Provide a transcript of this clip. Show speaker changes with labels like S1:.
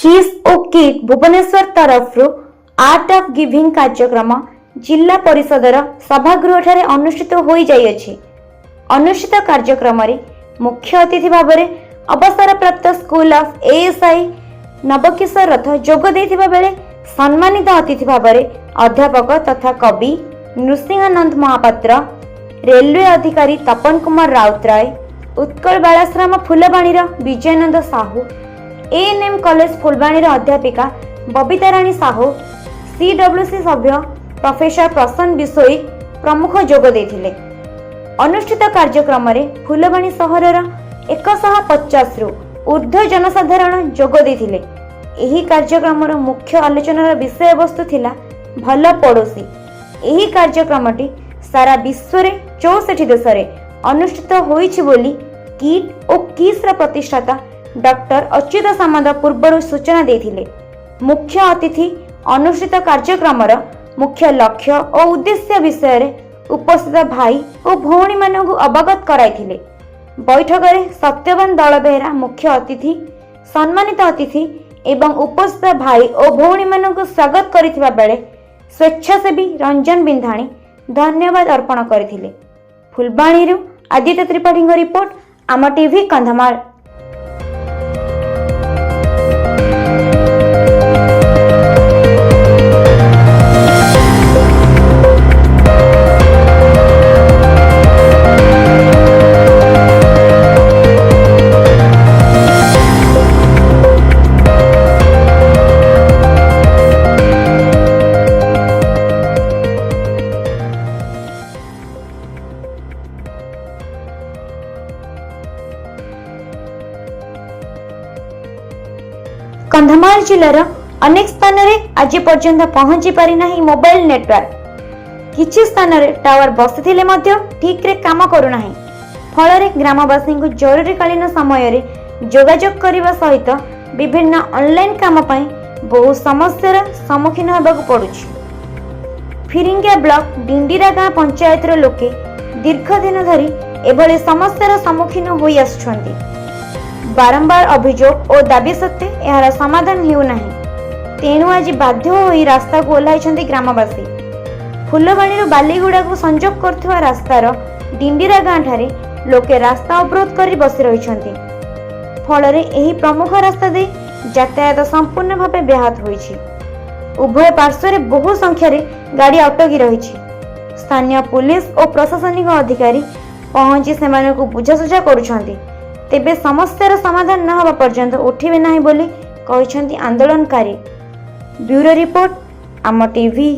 S1: किस और किट भुवनेश्वर तरफ आर्ट ऑफ गिविंग कार्यक्रम जिला परिषदर सभागृह ठारे अनुष्ठित हो जाइए। अनुष्ठित कार्यक्रम मुख्य अतिथि भाव में अवसरप्राप्त स्कूल ऑफ एएसआई नवकिशोर रथ जोग देथिबा बेले सम्मानित अतिथि भाव में अध्यापक तथा कवि नृसिंहानंद महापात्र, रेलवे अधिकारी तपन कुमार राउतराय, उत्कल बालाश्रम फुलबाणीर विजयानंद साहू, एएनएम कॉलेज फुलबाणीर अध्यापिका बबीता राणी साहू, सीडब्ल्यूसी सभ्य प्रोफेसर प्रसन्न बिशोई प्रमुख जोग देथिले। अनुष्ठित कार्यक्रम में फुलबाणी सहरर 150 रु ऊर्ध्व जनसाधारण जोग देथिले। एही कार्यक्रम मुख्य आलोचनार विषय वस्तु थिला भल पड़ोसी। एही कार्यक्रमटी सारा विश्व रे 64 देश रे अनुष्ठित होईछि बोली किट और किस रा प्रतिष्ठाता डॉक्टर अच्युत सामंत पूर्व सूचना देथिले। मुख्य अतिथि अनुष्ठित कार्यक्रम मुख्य लक्ष्य और उद्देश्य विषय रे उपस्थित भाई और भौणी मानकु अवगत कराइथिले। बैठक में सत्यवान दल बेहरा मुख्य अतिथि, सम्मानित अतिथि एवं उपस्थित भाई और भौणी मानकु स्वागत करिथिबा बेले स्वेच्छासेवी रंजन बिंधाणी धन्यवाद अर्पण करथिले। फुलबाणीरू आदित्य त्रिपाठी रिपोर्ट, आम टीवी कंधमाल। कंधमाल जिलार अनेक स्थान में आज पर्यंत पहुंची पारि नाही मोबाइल नेटवर्क। किछि स्थान रे टावर बसिथिले मध्य ठीक रे काम करू नाही। फल ग्रामवासी को जरूरीकालीन समय रे जोगाजोग करने सहित विभिन्न ऑनलाइन काम पई बहु समस्यार सम्मुखीन होबाक पड़ुछि। फिरिंगिया ब्लॉक डिंडीरा गाँ पंचायत लोके दीर्घ दिन धरी एभली समस्यार सम्मुखीन होई आछुछंती। बारंबार अभियोग और दाबी सत्वे यार समाधान हेउनाही। तेणु आज बाध्य होई रास्ता को ओह्लाइछंती ग्रामवासी। फुलबाणी बालीगुड़ा को संजोग करथुवा रास्तार डिंडीरा गाँ ठारे लोके रास्ता अवरोध करी बसी रहिछंती। फलरे एही प्रमुख रास्ता दे यातायात संपूर्ण भावे ब्याहत होईछि। उभय पार्श्व बहु संख्यार गाड़ी अटकी रहिछि। स्थानीय पुलिस और प्रशासनिक अधिकारी पहुंची सेमानकु बुझासुझा करुछंती। तेबे समस्यार समाधान न होगा पर्यंत उठिबे नाही बोली कहिछंती आंदोलनकारी। ब्यूरो रिपोर्ट, आम टीवी।